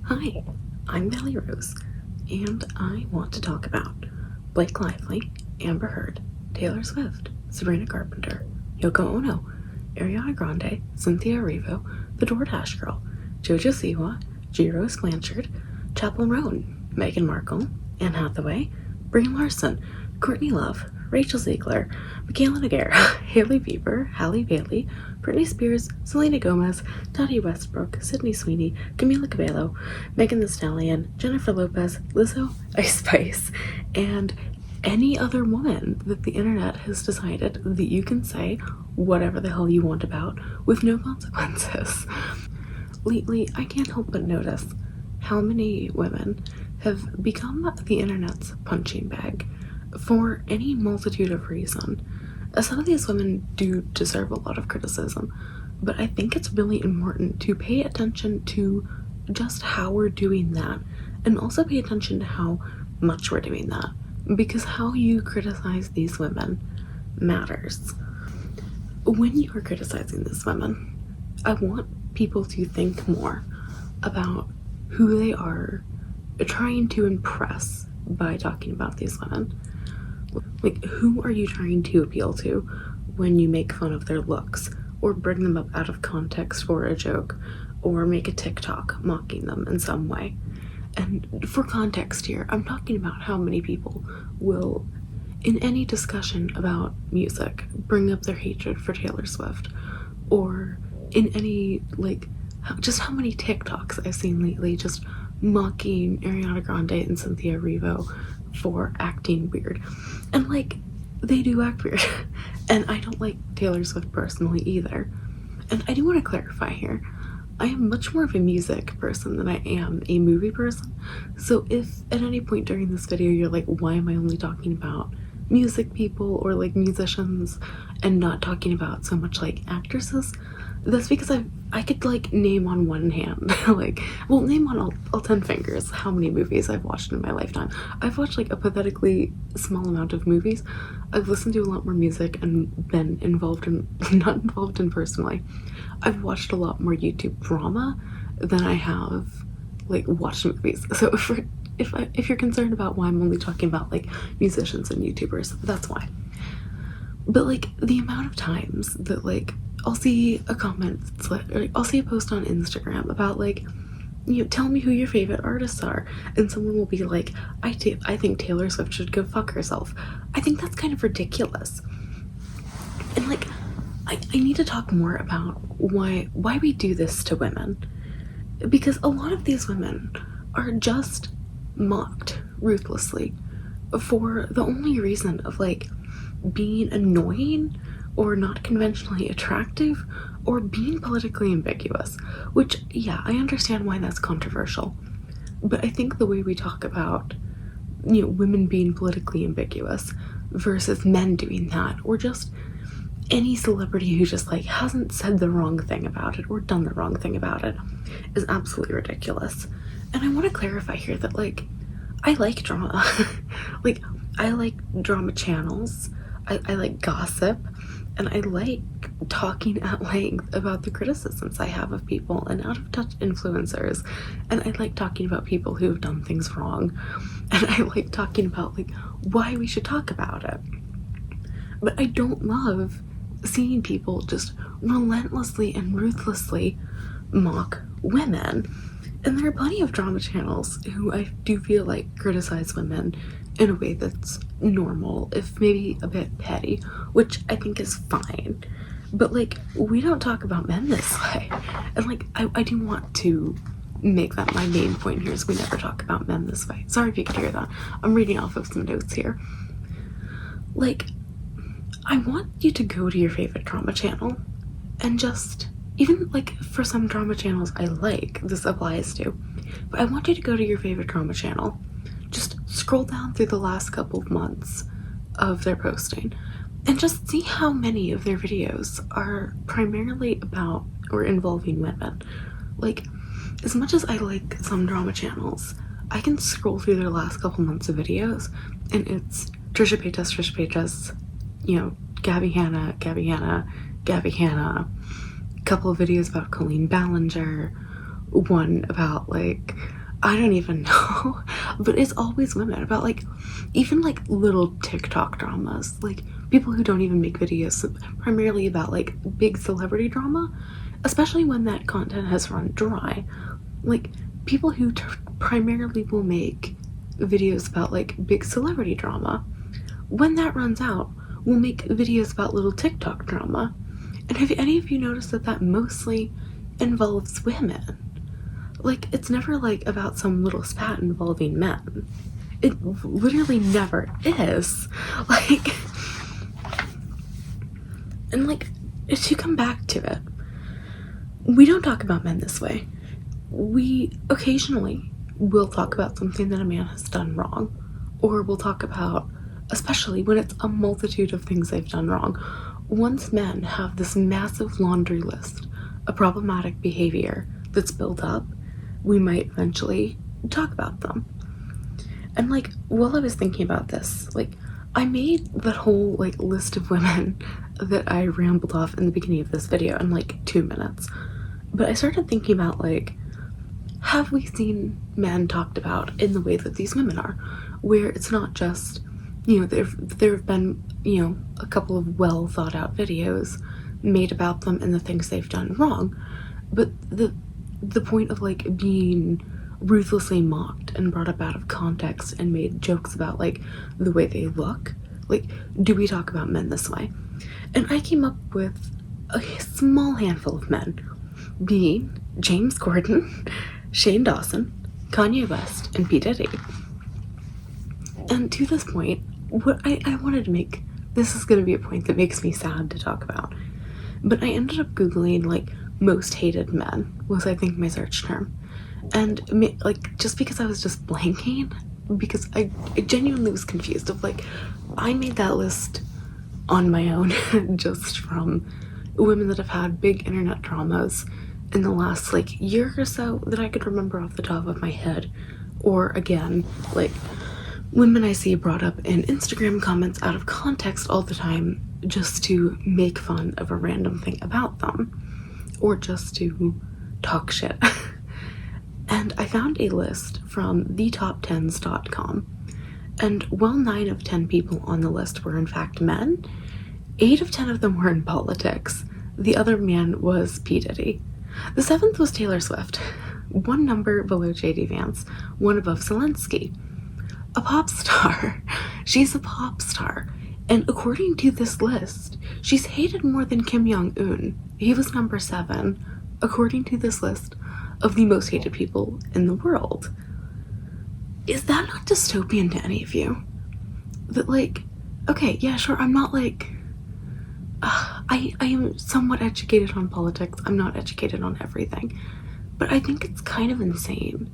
Hi, I'm Valley Rose, and I want to talk about Blake Lively, Amber Heard, Taylor Swift, Sabrina Carpenter, Yoko Ono, Ariana Grande, Cynthia Erivo, The DoorDash Girl, Jojo Siwa, G. Rose Blanchard, Chappell Roan, Meghan Markle, Anne Hathaway, Brie Larson, Courtney Love, Rachel Ziegler, Michaela Nogueira, Hailey Bieber, Halle Bailey, Britney Spears, Selena Gomez, Tati Westbrook, Sydney Sweeney, Camila Cabello, Megan Thee Stallion, Jennifer Lopez, Lizzo, Ice Spice, and any other woman that the internet has decided that you can say whatever the hell you want about with no consequences. Lately, I can't help but notice how many women have become the internet's punching bag for any multitude of reasons. Some of these women do deserve a lot of criticism, but I think it's really important to pay attention to just how we're doing that, and also pay attention to how much we're doing that, because how you criticize these women matters. When you are criticizing these women, I want people to think more about who they are trying to impress by talking about these women. Like, who are you trying to appeal to when you make fun of their looks, or bring them up out of context for a joke, or make a TikTok mocking them in some way? And for context here, I'm talking about how many people will, in any discussion about music, bring up their hatred for Taylor Swift, or in any, like, just how many TikToks I've seen lately just mocking Ariana Grande and Cynthia Erivo for acting weird. And like, they do act weird. And I don't like Taylor Swift personally either. And I do want to clarify here, I am much more of a music person than I am a movie person. So if at any point during this video you're like, why am I only talking about music people or like musicians and not talking about so much like actresses, that's because I could like name on one hand, like, well, name on all 10 fingers how many movies I've watched in my lifetime. I've watched like a pathetically small amount of movies. I've listened to a lot more music and been involved in, not involved in personally, I've watched a lot more YouTube drama than I have like watched movies. So if you're concerned about why I'm only talking about like musicians and YouTubers, that's why. But like, the amount of times that like I'll see a comment, or I'll see a post on Instagram about like, you know, tell me who your favorite artists are, and someone will be like, I think Taylor Swift should go fuck herself. I think that's kind of ridiculous. And like, I need to talk more about why we do this to women, because a lot of these women are just mocked ruthlessly for the only reason of like being annoying or not conventionally attractive or being politically ambiguous, which, yeah, I understand why that's controversial, but I think the way we talk about, you know, women being politically ambiguous versus men doing that, or just any celebrity who just like hasn't said the wrong thing about it or done the wrong thing about it, is absolutely ridiculous. And I want to clarify here that like, I like drama. Like, I like drama channels, I like gossip, and I like talking at length about the criticisms I have of people and out of touch influencers, and I like talking about people who have done things wrong, and I like talking about like why we should talk about it. But I don't love seeing people just relentlessly and ruthlessly mock women. And there are plenty of drama channels who I do feel like criticize women in a way that's normal, if maybe a bit petty, which I think is fine. But like, we don't talk about men this way. And like, I do want to make that my main point here, is we never talk about men this way. Sorry if you could hear that. I'm reading off of some notes here. Like, I want you to go to your favorite drama channel and just, even like for some drama channels I like, this applies to, but I want you to go to your favorite drama channel, just scroll down through the last couple of months of their posting, and just see how many of their videos are primarily about or involving women. Like, as much as I like some drama channels, I can scroll through their last couple months of videos and it's Trisha Paytas, you know, Gabby Hanna, couple of videos about Colleen Ballinger, one about like, I don't even know, but it's always women about like, even like little TikTok dramas, like people who don't even make videos primarily about like big celebrity drama, especially when that content has run dry. Like people who primarily will make videos about like big celebrity drama, when that runs out, will make videos about little TikTok drama. And have any of you noticed that that mostly involves women? Like, it's never like about some little spat involving men. It literally never is. Like, and like, to come back to it, we don't talk about men this way. We occasionally will talk about something that a man has done wrong, or we'll talk about, especially when it's a multitude of things they've done wrong. Once men have this massive laundry list of problematic behavior that's built up, we might eventually talk about them. And like, while I was thinking about this, like, I made that whole like list of women that I rambled off in the beginning of this video in like 2 minutes. But I started thinking about like, have we seen men talked about in the way that these women are? Where it's not just, you know, there have been, you know, a couple of well thought out videos made about them and the things they've done wrong, but the point of like being ruthlessly mocked and brought up out of context and made jokes about like the way they look, like, do we talk about men this way? And I came up with a small handful of men, being James Corden, Shane Dawson, Kanye West, and P. Diddy. And to this point, what I wanted to make, this is going to be a point that makes me sad to talk about, but I ended up Googling like most hated men was, I think, my search term. And like, just because I was just blanking, because I genuinely was confused of like, I made that list on my own just from women that have had big internet dramas in the last like year or so that I could remember off the top of my head, or again, like women I see brought up in Instagram comments out of context all the time just to make fun of a random thing about them, or just to talk shit. And I found a list from thetop10s.com, and while 9 of 10 people on the list were in fact men, 8 of 10 of them were in politics. The other man was P. Diddy. The 7th was Taylor Swift, 1 number below J.D. Vance, 1 above Zelensky. A pop star. She's a pop star. And according to this list, she's hated more than Kim Jong-un. He was number 7, according to this list of the most hated people in the world. Is that not dystopian to any of you? That like, okay, yeah, sure, I'm not like, I am somewhat educated on politics. I'm not educated on everything. But I think it's kind of insane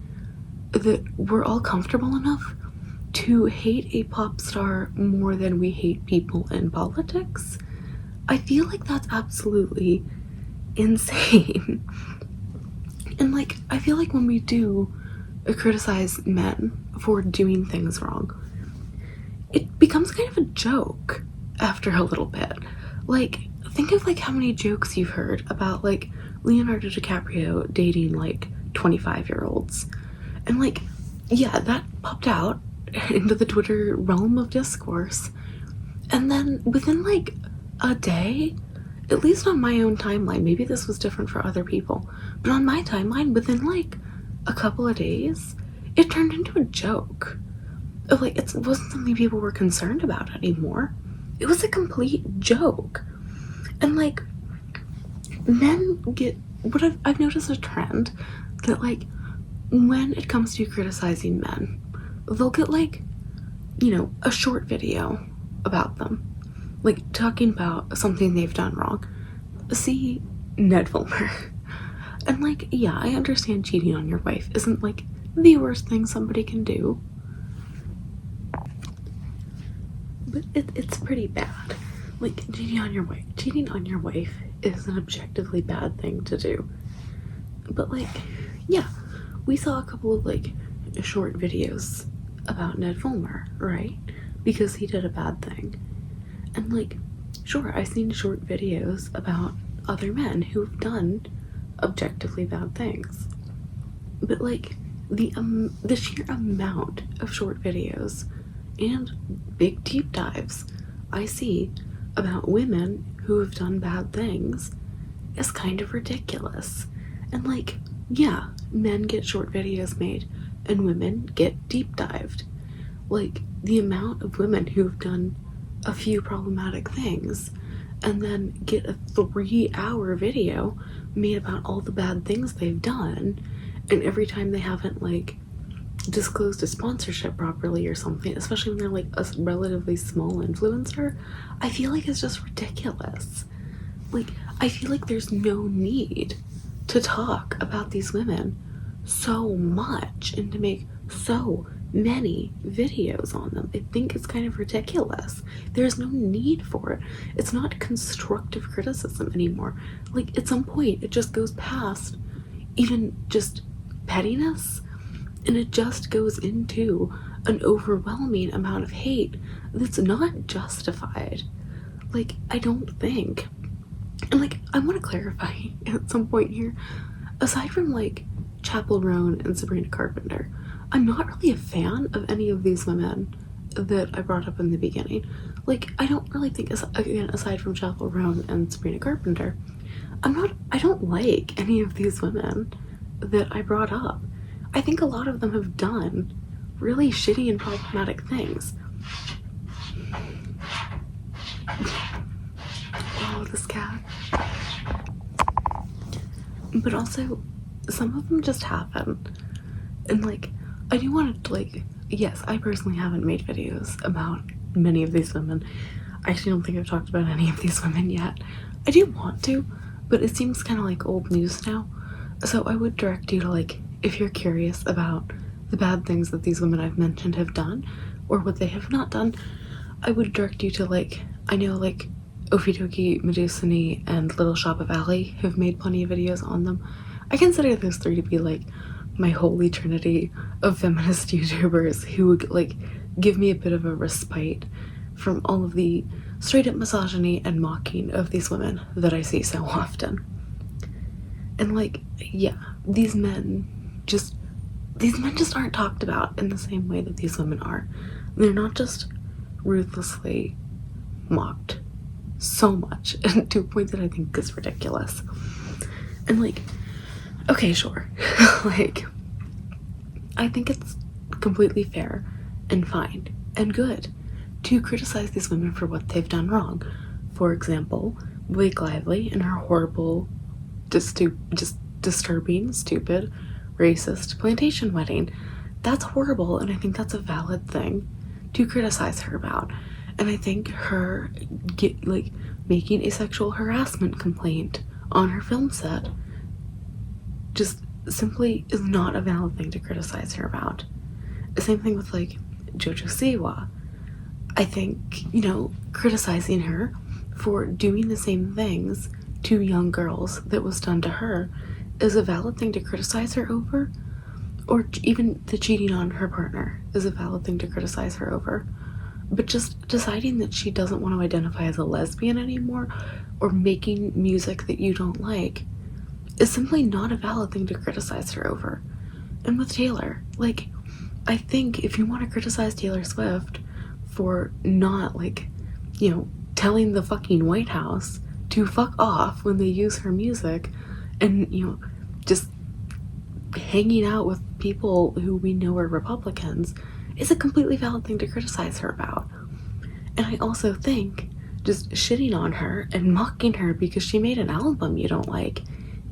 that we're all comfortable enough to hate a pop star more than we hate people in politics. I feel like that's absolutely insane. And like, I feel like when we do criticize men for doing things wrong, it becomes kind of a joke after a little bit. Like, think of like how many jokes you've heard about like Leonardo DiCaprio dating like 25-year-olds. And like, yeah, that popped out into the Twitter realm of discourse. And then within like a day, at least on my own timeline, maybe this was different for other people, but on my timeline, within like a couple of days, it turned into a joke. Of like, it wasn't something people were concerned about anymore. It was a complete joke. And like, men get, what I've noticed a trend that like, when it comes to criticizing men, they'll get like, you know, a short video about them, like talking about something they've done wrong. See Ned Fulmer. And like, yeah, I understand cheating on your wife isn't like the worst thing somebody can do, but it's pretty bad. Like, cheating on your wife is an objectively bad thing to do. But like, yeah, we saw a couple of like short videos about Ned Fulmer, right? Because he did a bad thing. And like, sure, I've seen short videos about other men who've done objectively bad things. But like the sheer amount of short videos and big deep dives I see about women who have done bad things is kind of ridiculous. And like, yeah, men get short videos made and women get deep dived. Like, the amount of women who've done a few problematic things and then get a 3-hour video made about all the bad things they've done, and every time they haven't like disclosed a sponsorship properly or something, especially when they're like a relatively small influencer, I feel like it's just ridiculous. Like, I feel like there's no need to talk about these women so much and to make so many videos on them. I think it's kind of ridiculous. There's no need for it. It's not constructive criticism anymore. Like, at some point, it just goes past even just pettiness, and it just goes into an overwhelming amount of hate that's not justified. Like, I don't think. And like, I want to clarify at some point here, aside from like Chappell Roan and Sabrina Carpenter, I'm not really a fan of any of these women that I brought up in the beginning. Like, I don't really think, again, aside from Chappell Roan and Sabrina Carpenter, I don't like any of these women that I brought up. I think a lot of them have done really shitty and problematic things. Oh, this cat. But also, some of them just happen. And like, I do want to, like, yes, I personally haven't made videos about many of these women. I actually don't think I've talked about any of these women yet. I do want to, but it seems kind of like old news now. So I would direct you to, like, if you're curious about the bad things that these women I've mentioned have done, or what they have not done, I would direct you to, like, I know, like, Ofidoki, Medusani, and Little Shop of Ali have made plenty of videos on them. I consider those three to be, like, my holy trinity of feminist YouTubers who would, like, give me a bit of a respite from all of the straight-up misogyny and mocking of these women that I see so often. And, like, yeah, these men just aren't talked about in the same way that these women are. They're not just ruthlessly mocked so much, and to a point that I think is ridiculous. And like, okay, sure. Like, I think it's completely fair and fine and good to criticize these women for what they've done wrong. For example, Blake Lively and her horrible, just disturbing, stupid, racist plantation wedding. That's horrible, and I think that's a valid thing to criticize her about. And I think her making a sexual harassment complaint on her film set just simply is not a valid thing to criticize her about. The same thing with like Jojo Siwa. I think, criticizing her for doing the same things to young girls that was done to her is a valid thing to criticize her over, or even the cheating on her partner is a valid thing to criticize her over. But just deciding that she doesn't want to identify as a lesbian anymore, or making music that you don't like, is simply not a valid thing to criticize her over. And with Taylor, like, I think if you want to criticize Taylor Swift for not, telling the fucking White House to fuck off when they use her music, and, just hanging out with people who we know are Republicans, is a completely valid thing to criticize her about. And I also think just shitting on her and mocking her because she made an album you don't like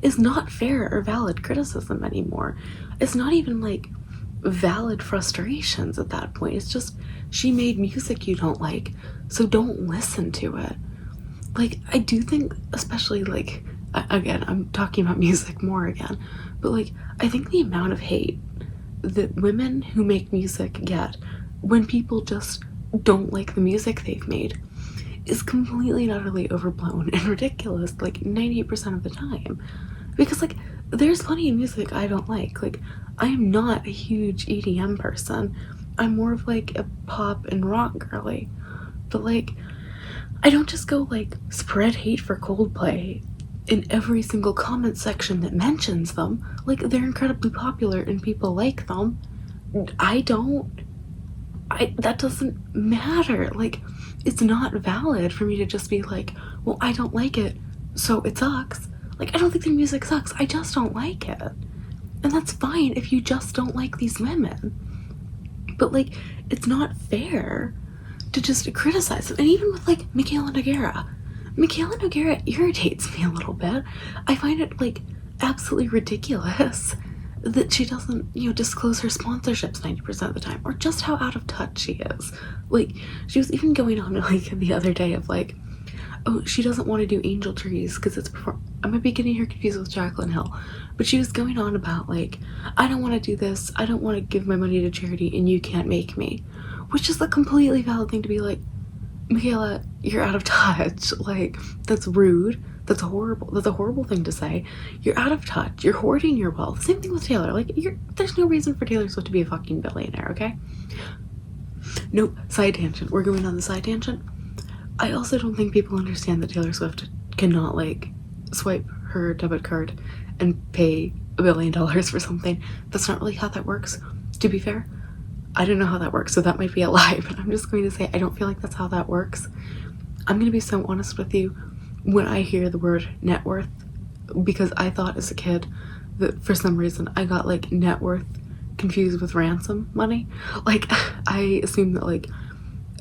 is not fair or valid criticism anymore. It's not even like valid frustrations at that point. It's just, she made music you don't like, so don't listen to it. Like, I do think, especially like, again, I'm talking about music more again, but like, I think the amount of hate that women who make music get when people just don't like the music they've made is completely and utterly overblown and ridiculous, like 98% of the time. Because like, there's plenty of music I don't like. Like, I am not a huge EDM person. I'm more of like a pop and rock girly. But like, I don't just go like spread hate for Coldplay in every single comment section that mentions them, like, they're incredibly popular and people like them. That doesn't matter. Like, it's not valid for me to just be like, well, I don't like it, so it sucks. Like, I don't think the music sucks, I just don't like it. And that's fine if you just don't like these women. But, like, it's not fair to just criticize them. And even with, like, Michaela Nogueira irritates me a little bit. I find it, like, absolutely ridiculous that she doesn't, disclose her sponsorships 90% of the time, or just how out of touch she is. Like, she was even going on, like, the other day of, like, oh, she doesn't want to do Angel Trees because it's I might be getting her confused with Jaclyn Hill, but she was going on about, like, I don't want to do this, I don't want to give my money to charity, and you can't make me. Which is a completely valid thing to be like, Michaela, you're out of touch. Like, that's rude. That's horrible. That's a horrible thing to say. You're out of touch. You're hoarding your wealth. Same thing with Taylor. Like, there's no reason for Taylor Swift to be a fucking billionaire, okay? Nope, side tangent. We're going on the side tangent. I also don't think people understand that Taylor Swift cannot, like, swipe her debit card and pay $1 billion for something. That's not really how that works, to be fair. I don't know how that works, so that might be a lie, but I'm just going to say I don't feel like that's how that works. I'm going to be so honest with you. When I hear the word net worth, because I thought as a kid that for some reason I got, like, net worth confused with ransom money. Like, I assumed that, like,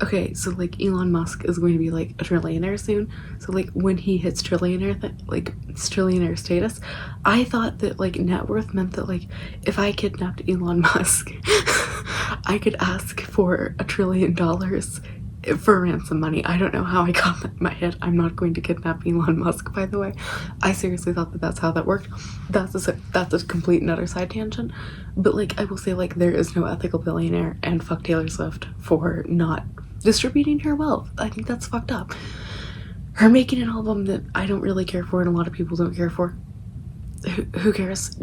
okay, so, like, Elon Musk is going to be, like, a trillionaire soon. So, like, when he hits trillionaire status, I thought that, like, net worth meant that, like, if I kidnapped Elon Musk, I could ask for $1 trillion for ransom money. I don't know how I got that in my head. I'm not going to kidnap Elon Musk, by the way. I seriously thought that that's how that worked. That's a complete and utter side tangent. But, like, I will say, like, there is no ethical billionaire, and fuck Taylor Swift for not distributing her wealth. I think that's fucked up. Her making an album that I don't really care for and a lot of people don't care for. Who cares?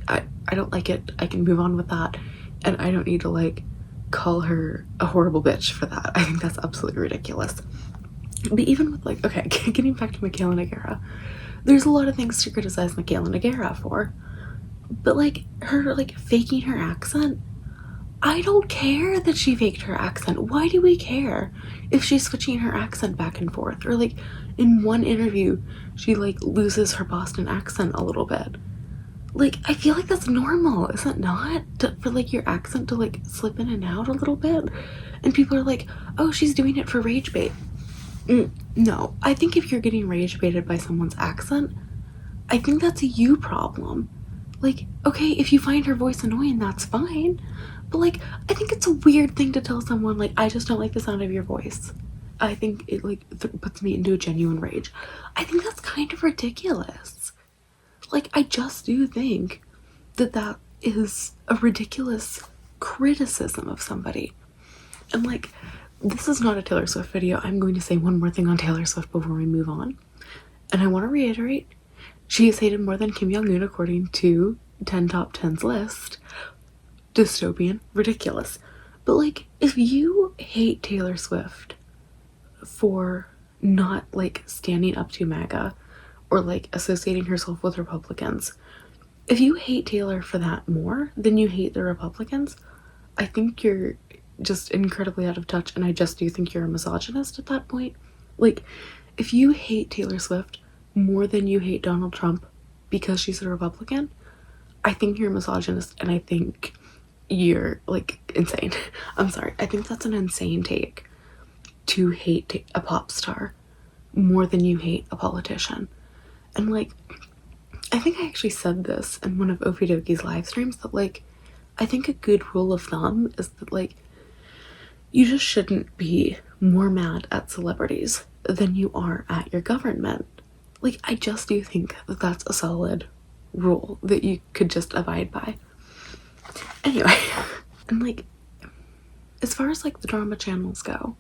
I don't like it. I can move on with that. And I don't need to, like, call her a horrible bitch for that. I think that's absolutely ridiculous. But even with, like, okay, getting back to Michaela Nogueira, there's a lot of things to criticize Michaela Nogueira for. But, like, her, like, faking her accent, I don't care that she faked her accent. Why do we care if she's switching her accent back and forth? Or, like, in one interview, she, like, loses her Boston accent a little bit. Like, I feel like that's normal, is it not? For, like, your accent to, like, slip in and out a little bit? And people are like, oh, she's doing it for rage bait. No, I think if you're getting rage baited by someone's accent, I think that's a you problem. Like, okay, if you find her voice annoying, that's fine. But, like, I think it's a weird thing to tell someone, like, I just don't like the sound of your voice. I think it, like, puts me into a genuine rage. I think that's kind of ridiculous. Like, I just do think that that is a ridiculous criticism of somebody. And, like, this is not a Taylor Swift video. I'm going to say one more thing on Taylor Swift before we move on. And I want to reiterate, she is hated more than Kim Jong-un according to 10 Top 10's list. Dystopian, ridiculous. But, like, if you hate Taylor Swift for not, like, standing up to MAGA or, like, associating herself with Republicans, if you hate Taylor for that more than you hate the Republicans, I think you're just incredibly out of touch, and I just do think you're a misogynist at that point. Like, if you hate Taylor Swift more than you hate Donald Trump because she's a Republican, I think you're a misogynist, and I think you're, like, insane. I'm sorry. I think that's an insane take to hate a pop star more than you hate a politician. And, like, I think I actually said this in one of Okidoki's live streams that, like, I think a good rule of thumb is that, like, you just shouldn't be more mad at celebrities than you are at your government. Like, I just do think that that's a solid rule that you could just abide by. Anyway, and, like, as far as, like, the drama channels go,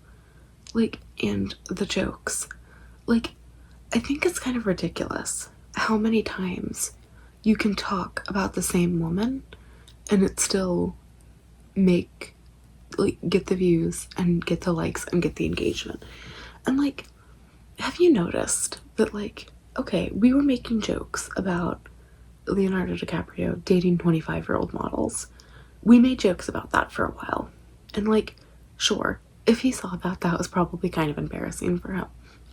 like, and the jokes, like, I think it's kind of ridiculous how many times you can talk about the same woman and it still make, like, get the views and get the likes and get the engagement. And, like, have you noticed that, like, okay, we were making jokes about Leonardo DiCaprio dating 25-year-old models. We made jokes about that for a while. And like, sure, if he saw that, that was probably kind of embarrassing for him.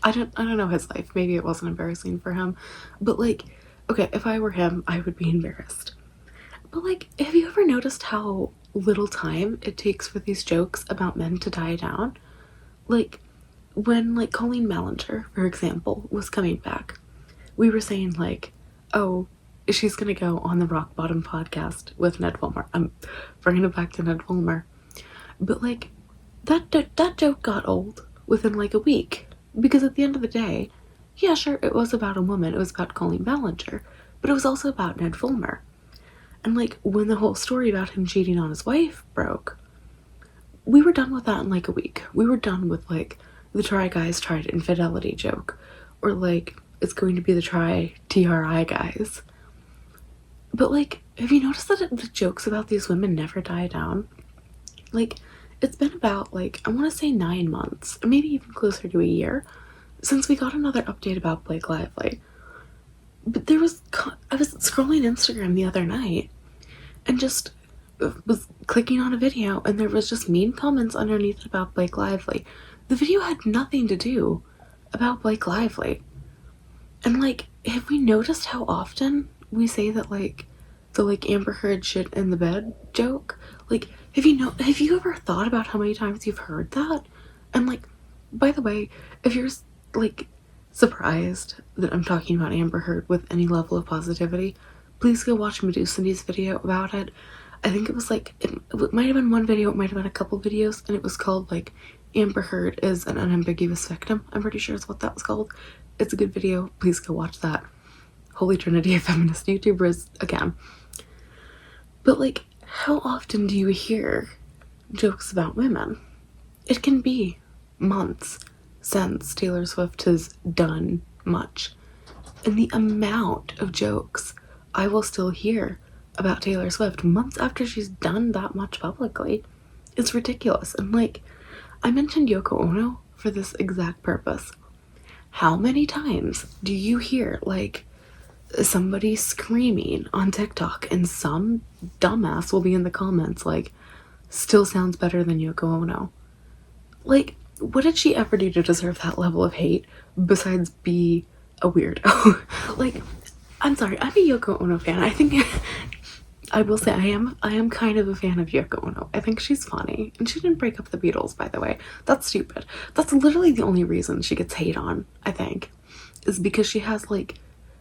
I don't know his life. Maybe it wasn't embarrassing for him. But like, okay, if I were him, I would be embarrassed. But like, have you ever noticed how little time it takes for these jokes about men to die down? Like, when like Colleen Ballinger, for example, was coming back, we were saying like, oh, she's gonna go on the Rock Bottom podcast with Ned Fulmer. I'm bringing it back to Ned Fulmer, but like that joke got old within like a week because at the end of the day, yeah, sure, it was about a woman. It was about Colleen Ballinger, but it was also about Ned Fulmer. And like when the whole story about him cheating on his wife broke, we were done with that in like a week. We were done with like the Try Guys tried infidelity joke, or like it's going to be the Try TRI guys. But like, have you noticed that the jokes about these women never die down? Like, it's been about like, I want to say 9 months, or maybe even closer to a year, since we got another update about Blake Lively. But I was scrolling Instagram the other night and just was clicking on a video, and there was just mean comments underneath it about Blake Lively. The video had nothing to do about Blake Lively. And like, have we noticed how often we say that like the like Amber Heard shit in the bed joke? Like, have you ever thought about how many times you've heard that? And like, by the way, if you're like surprised that I'm talking about Amber Heard with any level of positivity, please go watch Medusa's video about it. I think it was like, it might have been one video, it might have been a couple videos, and it was called like Amber Heard is an unambiguous victim. I'm pretty sure it's what that was called. It's a good video. Please go watch that. Holy trinity of feminist YouTubers again. But like, how often do you hear jokes about women? It can be months since Taylor Swift has done much. And the amount of jokes I will still hear about Taylor Swift months after she's done that much publicly, it's ridiculous. And like, I mentioned Yoko Ono for this exact purpose. How many times do you hear like somebody screaming on TikTok and some dumbass will be in the comments like, still sounds better than Yoko Ono? Like, what did she ever do to deserve that level of hate besides be a weirdo? Like, I'm sorry, I'm a Yoko Ono fan. I think I will say I am kind of a fan of Yoko Ono. I think she's funny. And she didn't break up the Beatles, by the way. That's stupid. That's literally the only reason she gets hate on, I think. Is because she has like,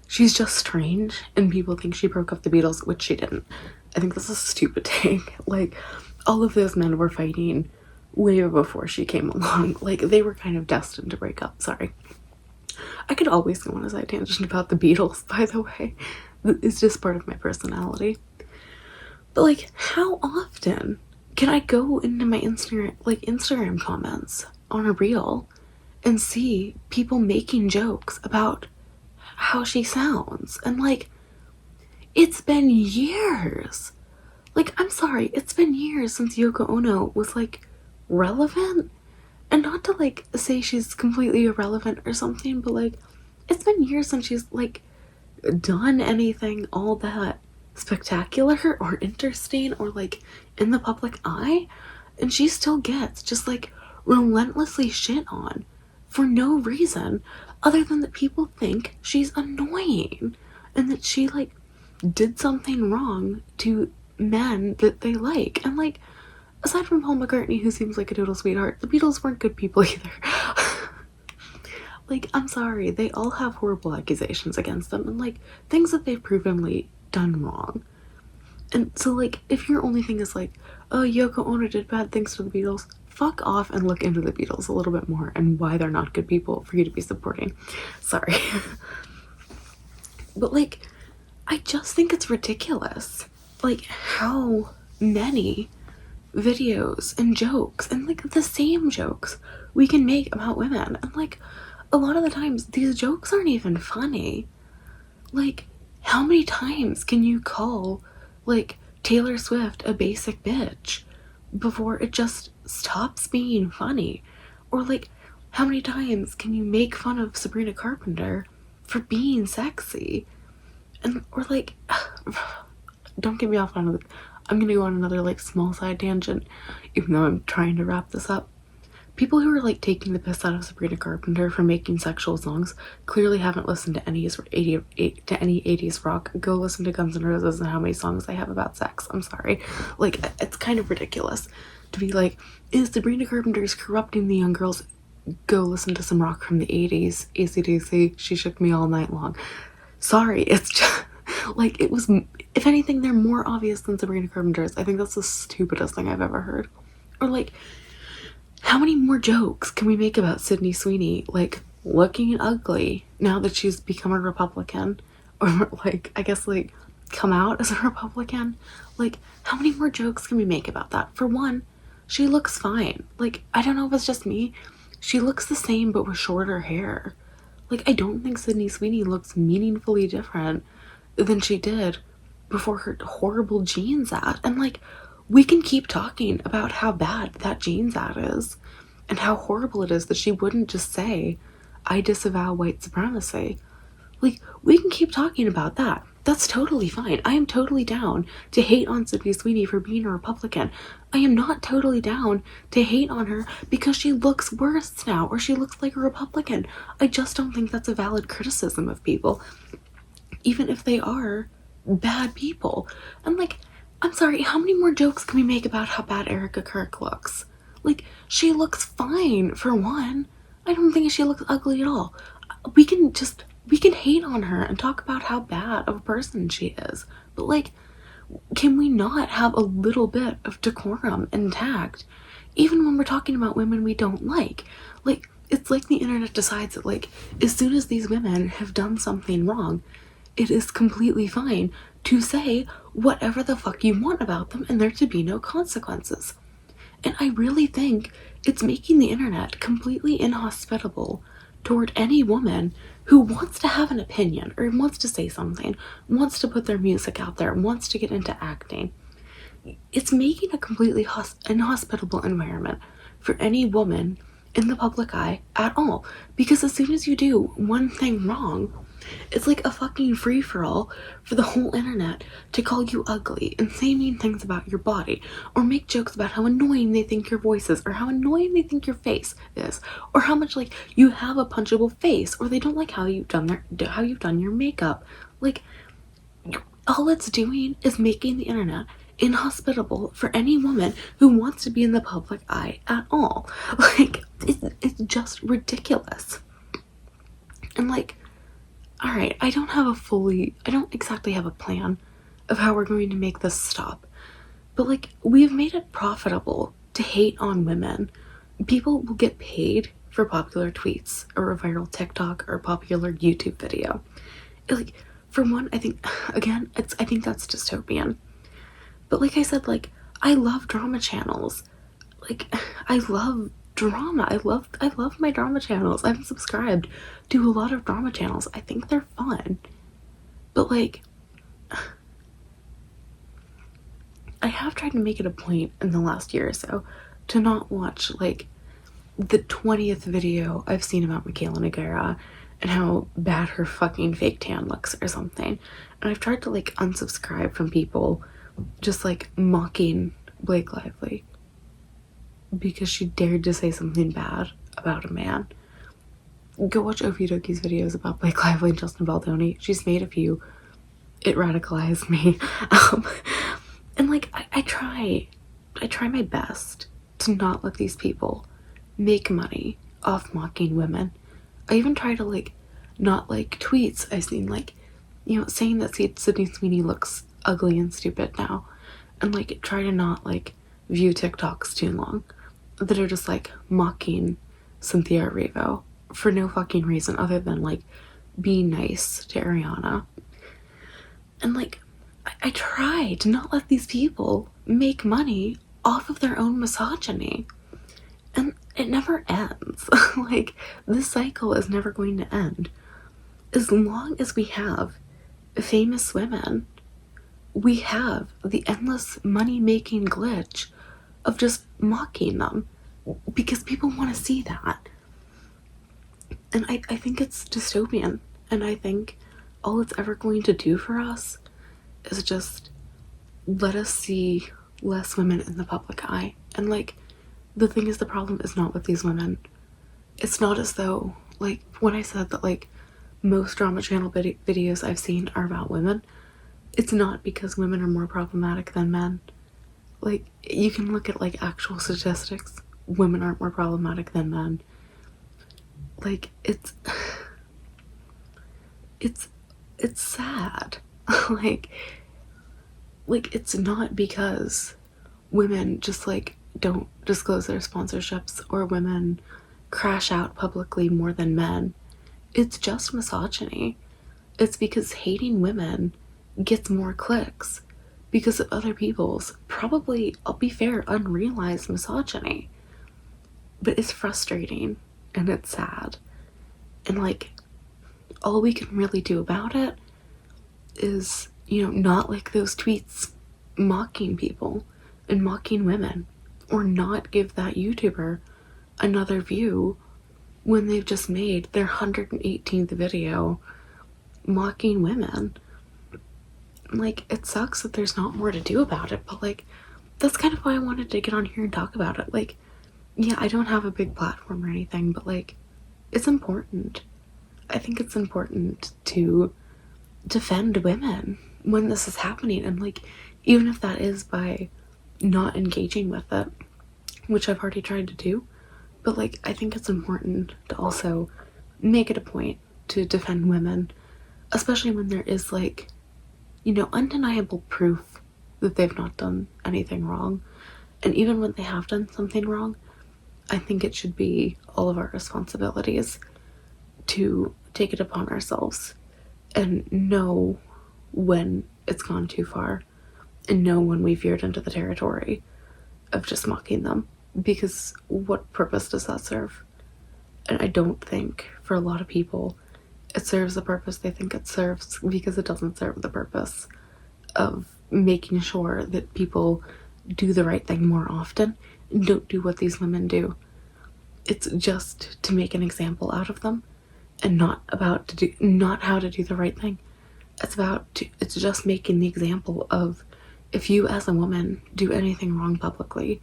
she's just strange and people think she broke up the Beatles, which she didn't. I think that's a stupid take. Like, all of those men were fighting way before she came along. Like, they were kind of destined to break up. Sorry. I could always go on a side tangent about the Beatles, by the way. It's just part of my personality. But like, how often can I go into my Instagram comments on a reel and see people making jokes about how she sounds? And like, it's been years. Like, I'm sorry, it's been years since Yoko Ono was like relevant. And not to like say she's completely irrelevant or something, but like, it's been years since she's like done anything all that spectacular or interesting or like in the public eye, and she still gets just like relentlessly shit on for no reason other than that people think she's annoying and that she like did something wrong to men that they like. And like, aside from Paul McCartney, who seems like a total sweetheart, the Beatles weren't good people either. Like, I'm sorry, they all have horrible accusations against them and like things that they've provenly done wrong. And so like, if your only thing is like, oh, Yoko Ono did bad things to the Beatles, fuck off and look into the Beatles a little bit more and why they're not good people for you to be supporting. Sorry. But like, I just think it's ridiculous like how many videos and jokes and like the same jokes we can make about women, and like a lot of the times these jokes aren't even funny. Like, how many times can you call like Taylor Swift a basic bitch before it just stops being funny? Or like, how many times can you make fun of Sabrina Carpenter for being sexy. And or like, don't get me off on it. I'm gonna go on another like small side tangent, even though I'm trying to wrap this up. People who are like taking the piss out of Sabrina Carpenter for making sexual songs clearly haven't listened to any 80s rock. Go listen to Guns N' Roses and how many songs they have about sex. I'm sorry. Like, it's kind of ridiculous to be like, is Sabrina Carpenter's corrupting the young girls? Go listen to some rock from the 80s. AC/DC, She Shook Me All Night Long. Sorry, it's just like, it was, if anything, they're more obvious than Sabrina Carpenter's. I think that's the stupidest thing I've ever heard. Or like, how many more jokes can we make about Sydney Sweeney, like, looking ugly now that she's become a Republican? Or, like, I guess, like, come out as a Republican? Like, how many more jokes can we make about that? For one, she looks fine. Like, I don't know if it's just me. She looks the same, but with shorter hair. Like, I don't think Sydney Sweeney looks meaningfully different than she did before her horrible jeans ad. And, like, we can keep talking about how bad that jeans ad is and how horrible it is that she wouldn't just say, I disavow white supremacy. Like, we can keep talking about that. That's totally fine. I am totally down to hate on Sydney Sweeney for being a Republican. I am not totally down to hate on her because she looks worse now or she looks like a Republican. I just don't think that's a valid criticism of people, even if they are bad people. And like, I'm sorry, how many more jokes can we make about how bad Erica Kirk looks? Like, she looks fine, for one. I don't think she looks ugly at all. We can hate on her and talk about how bad of a person she is. But like, can we not have a little bit of decorum and tact, even when we're talking about women we don't like? Like, it's like the internet decides that, like, as soon as these women have done something wrong, it is completely fine to say whatever the fuck you want about them and there to be no consequences. And I really think it's making the internet completely inhospitable toward any woman who wants to have an opinion or wants to say something, wants to put their music out there, wants to get into acting. It's making a completely inhospitable environment for any woman in the public eye at all. Because as soon as you do one thing wrong, it's like a fucking free-for-all for the whole internet to call you ugly and say mean things about your body, or make jokes about how annoying they think your voice is, or how annoying they think your face is, or how much like you have a punchable face, or they don't like how you've done your makeup. Like, all it's doing is making the internet inhospitable for any woman who wants to be in the public eye at all. Like, it's just ridiculous. And like, alright, I don't exactly have a plan of how we're going to make this stop. But like, we've made it profitable to hate on women. People will get paid for popular tweets or a viral TikTok or a popular YouTube video. Like, for one, I think that's dystopian. But like I said, like, I love drama channels. Like, I love drama. I love my drama channels. I'm subscribed to a lot of drama channels. I think they're fun. But like, I have tried to make it a point in the last year or so to not watch like the 20th video I've seen about Michaela Nogueira and how bad her fucking fake tan looks or something. And I've tried to like unsubscribe from people just like mocking Blake Lively because she dared to say something bad about a man. Go watch Okidoki's videos about Blake Lively and Justin Baldoni. She's made a few. It radicalized me. And like, I try my best to not let these people make money off mocking women. I even try to like not like tweets I've seen, like, you know, saying that Sydney Sweeney looks ugly and stupid now, and like try to not like view TikToks too long that are just like mocking Cynthia Erivo for no fucking reason other than like being nice to Ariana. And like, I try to not let these people make money off of their own misogyny, and it never ends. Like, this cycle is never going to end. As long as we have famous women, we have the endless money-making glitch of just mocking them because people want to see that. And I think it's dystopian, And I think all it's ever going to do for us is just let us see less women in the public eye. And like, the thing is, the problem is not with these women. It's not as though, like, when I said that like most drama channel videos I've seen are about women, it's not because women are more problematic than men. Like, you can look at like actual statistics. Women aren't more problematic than men. Like, it's sad. like it's not because women just like don't disclose their sponsorships or women crash out publicly more than men. It's just misogyny. It's because hating women gets more clicks because of other people's, probably, I'll be fair, unrealized misogyny. But it's frustrating and it's sad. And like, all we can really do about it is, you know, not like those tweets mocking people and mocking women, or not give that YouTuber another view when they've just made their 118th video mocking women. Like, it sucks that there's not more to do about it, but like, that's kind of why I wanted to get on here and talk about it. Like, yeah, I don't have a big platform or anything, but like, it's important. I think it's important to defend women when this is happening, and like, even if that is by not engaging with it, which I've already tried to do, but like, I think it's important to also make it a point to defend women, especially when there is like, you know, undeniable proof that they've not done anything wrong. And even when they have done something wrong, I think it should be all of our responsibilities to take it upon ourselves and know when it's gone too far, and know when we veered into the territory of just mocking them, because what purpose does that serve? And I don't think, for a lot of people, it serves the purpose they think it serves, because it doesn't serve the purpose of making sure that people do the right thing more often and don't do what these women do. It's just to make an example out of them, and not how to do the right thing. It's just making the example of, if you as a woman do anything wrong publicly,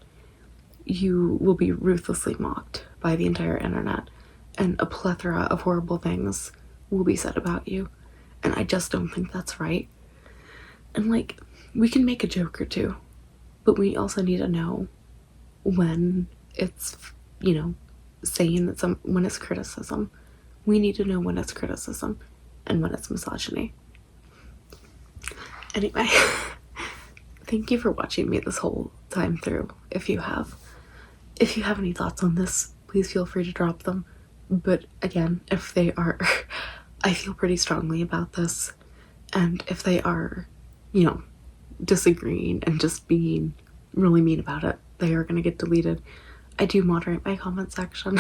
you will be ruthlessly mocked by the entire internet, and a plethora of horrible things will be said about you. And I just don't think that's right. And like, we can make a joke or two, but we also need to know when it's, you know, saying that when it's criticism. We need to know when it's criticism and when it's misogyny. Anyway, thank you for watching me this whole time through. If you have any thoughts on this, please feel free to drop them. But again, if they are, I feel pretty strongly about this, and if they are, you know, disagreeing and just being really mean about it, they are going to get deleted. I do moderate my comment section.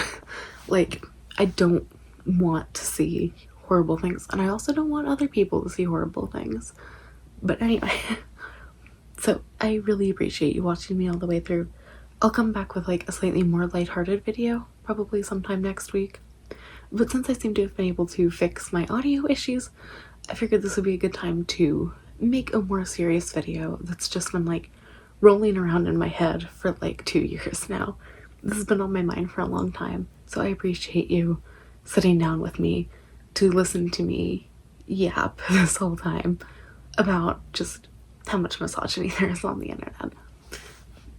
Like, I don't want to see horrible things, and I also don't want other people to see horrible things. But anyway, so I really appreciate you watching me all the way through. I'll come back with like a slightly more lighthearted video, probably sometime next week. But since I seem to have been able to fix my audio issues, I figured this would be a good time to make a more serious video that's just been like rolling around in my head for like 2 years now. This has been on my mind for a long time, so I appreciate you sitting down with me to listen to me yap this whole time about just how much misogyny there is on the internet.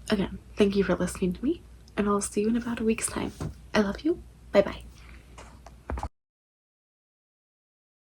Again, thank you for listening to me, and I'll see you in about a week's time. I love you. Bye bye.